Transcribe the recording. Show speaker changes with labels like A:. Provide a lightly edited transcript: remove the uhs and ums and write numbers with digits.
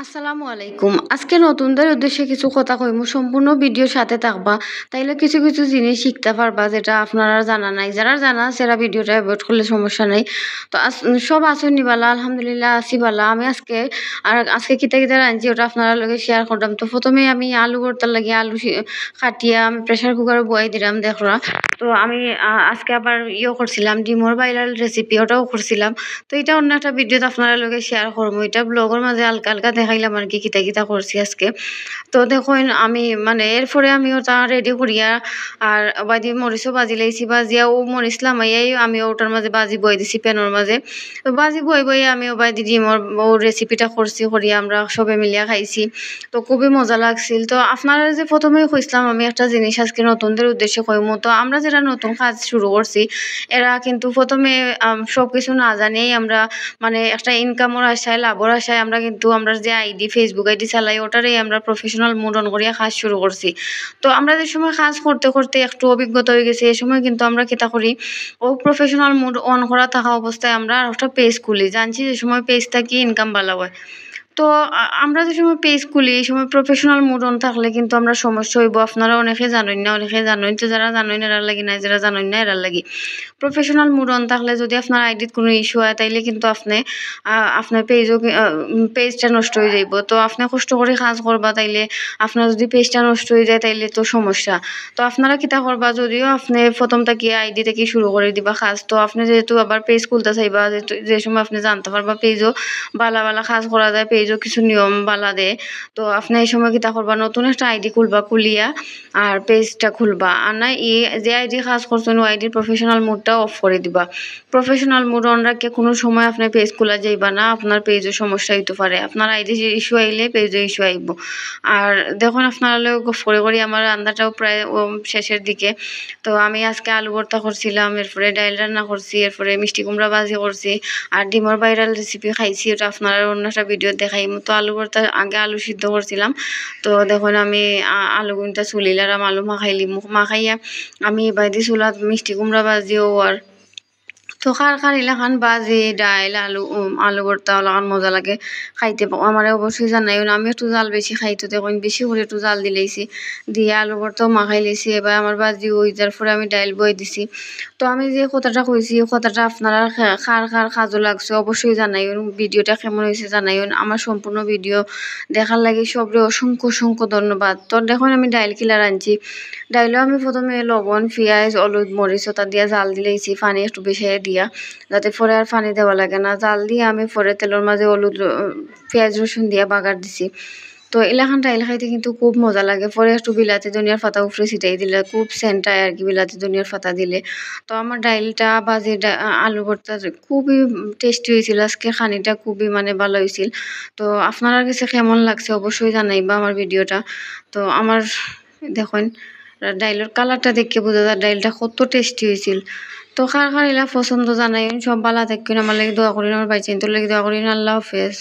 A: আসসালামু আলাইকুম। আজকে নতুনদের উদ্দেশ্যে কিছু কথা কইমু। সম্পূর্ণ ভিডিওর সাথে থাকবা। তাইলে কিছু, কিছু জিনিস শিখতে পারবা যেটা আপনারা জানা নাই। যারা জানা আছে এরা ভিডিওটা এভয়েড করলে সমস্যা নাই। তো সব আছেন নি বালা? আলহামদুলিল্লাহ আছি বালা। আমি আজকে কিতা, কিতা রাঁধছি ওটা আপনারা লগে শেয়ার করলাম। তো প্রথমে আমি আলু ভর্তার লাগি আলু কাটিয়া আমি প্রেসার কুকারে বয়াই দিলাম দেখরা। তো আমি আজকে আবার করছিলাম ডিমর বাইলাল রেসিপি ওটাও করছিলাম। তো এটা অন্য একটা ভিডিওতে আপনারা লগে শেয়ার করবো। এটা ব্লগের মাঝে হালকা, হালকা দেখাইলাম আরকি কিতা, কিতা করছি আজকে। তো দেখুন আমি মানে এরপরে আমি ওটা রেডি করিয়া আর বাদি মরিচও বাজি লাইছি। বাজিয়া ও মরিচ লামাইয়াই আমি ওটার মাঝে বাজি বয়ে দিছি প্যানের মাঝে। তো বাজি বয়ে আমি ও বাদি ডিমর ও রেসিপিটা করছি করিয়া আমরা সবে মিলিয়া খাইছি। তো খুবই মজা লাগছিল। তো আপনারা যে প্রথমেই কইছিলাম আমি একটা জিনিস আজকে নতুনদের উদ্দেশ্যে কইমু। তো আমরা যারা নতুন কাজ শুরু করছি এরা কিন্তু প্রথমে সবকিছু না জানেই আমরা মানে একটা ইনকামের আশায় লাভের আশায় আমরা কিন্তু আমরা যে আইডি ফেসবুক আইডি চালাই ওটারই আমরা প্রফেশনাল মোড অন করিয়া কাজ শুরু করছি। তো আমরা যে সময় কাজ করতে করতে একটু অভিজ্ঞতা হয়ে গেছে এই সময় কিন্তু আমরা কিতা করি ও প্রফেশনাল মোড অন করা থাকা অবস্থায় আমরা একটা পেজ খুলি। জানছি যে সময় পেজটা কি ইনকাম ভালো হয়। তো আমরা যে সময় পেজ খুলি এই সময় প্রফেশনাল মোড অন থাকলে কিন্তু আমরা সমস্যা হইব। আপনারা অনেকে জানেন না, অনেকে জানেন। তো যারা জানেন এরার লাগি নাই, যারা জানেন না এরার লাগি। প্রফেশনাল মোড অন থাকলে যদি আপনার আইডিত কোনো ইস্যু হয় তাইলে কিন্তু আপনার পেজটা নষ্ট হয়ে যাইব। তো আপনি কষ্ট করে কাজ করবা তাইলে আপনার যদি পেজটা নষ্ট হয়ে যায় তাইলে তো সমস্যা। তো আপনারা কিতা করবা যদিও আপনি প্রথম থেকে আইডি থেকে শুরু করে দিবা কাজ। তো আপনি যেহেতু আবার পেজ খুলতে চাইবা যে সময় আপনি জানতে পারবা পেজও বালা বালা কাজ করা যায়, পেজও কিছু নিয়ম বালা দেয়। তো আপনি এই সময় কিতা করবা নতুন একটা আইডি খুলিয়া আর পেজটা খুলবা। আর না যে আইডি কাজ করছেন ও আইডির প্রফেশনাল মোডটা অফ করে দিবা। প্রফেশনাল মোড অন রাখে কোনো সময় আপনার পেজ খোলা যাইবা না, আপনার পেজও সমস্যা হইতে পারে। আপনার আইডি ইস্যু আইলে পেজও ইস্যু আইব। আর দেখুন আপনারা করে করি আমার রান্নাটাও প্রায় শেষের দিকে। তো আমি আজকে আলু ভর্তা করছিলাম, এরপরে ডাইল রান্না করছি, এরপরে মিষ্টি কুমড়া ভাজি করছি আর ডিমর ভাইরাল রেসিপি খাইছি। ওটা আপনারা অন্য একটা ভিডিও দেখাই। তো আলু ভর্তা আগে আলু সিদ্ধ করছিলাম। তো দেখুন আমি আলু গুনটা চুলিলাম, আলু মাখাইয়া আমি বাইদি চুলাত মিষ্টি কুমড়া ভাজিও আর তো খার এলাকান বাজি ডাইল আলু ভর্তা ওলাখান মজা লাগে খাইতে। আমার অবশ্যই জানাই আমি একটু জাল বেশি খাইতো দেখুন বেশি করে একটু জাল দিলেইছি দিয়ে আলু ভর্তাও মাখাই লেছি। এবার আমার বাজি ওই যার পরে আমি ডাইল বয়ে দিছি। তো আমি যে কথাটা কইছি কথাটা আপনারা খার কাজও লাগছে অবশ্যই জানাইন। ভিডিওটা কেমন হয়েছে জানাইন। আমার সম্পূর্ণ ভিডিও দেখার লাগে সবরে অসংখ্য অসংখ্য ধন্যবাদ। তো দেখুন আমি ডাইল কিলার আনছি। ডাইলও আমি প্রথমে লবণ পেঁয়াজ হলুদ মরিচ ওটা দিয়া জাল দিলেইছি পানি একটু বেশি দিয়া যাতে পরে আর পানি দেওয়া লাগে না। জাল দিয়ে আমি পরে তেলের মাঝে হলুদ পেঁয়াজ রসুন দিয়া বাগার দিছি। তো এলাকান ডাইল খাইতে কিন্তু খুব মজা লাগে। পরে একটু বিলাতি ধনিয়ার পাতা উপরে ছিটাই দিলে খুব সেন্টায় আর কি বিলাতি ধনিয়ার পাতা দিলে। তো আমার ডাইলটা বাজে আলু ভর্তা খুবই টেস্টি হয়েছিল আজকে। খানিটা খুবই মানে ভালো হয়েছিল। তো আপনার কাছে কেমন লাগছে অবশ্যই জানাইবা আমার ভিডিওটা। তো আমার দেখুন ডাইলের কালারটা দেখে বোঝা যায় ডাইলটা কত টেস্টি হয়েছিল। তো কার এলা পছন্দ জানাই। সব ভালো থাকুন, আমার লাগে দোয়া করিন, আমার বাইচেন তোর লাগে দোয়া করিন। আল্লাহ হাফেজ।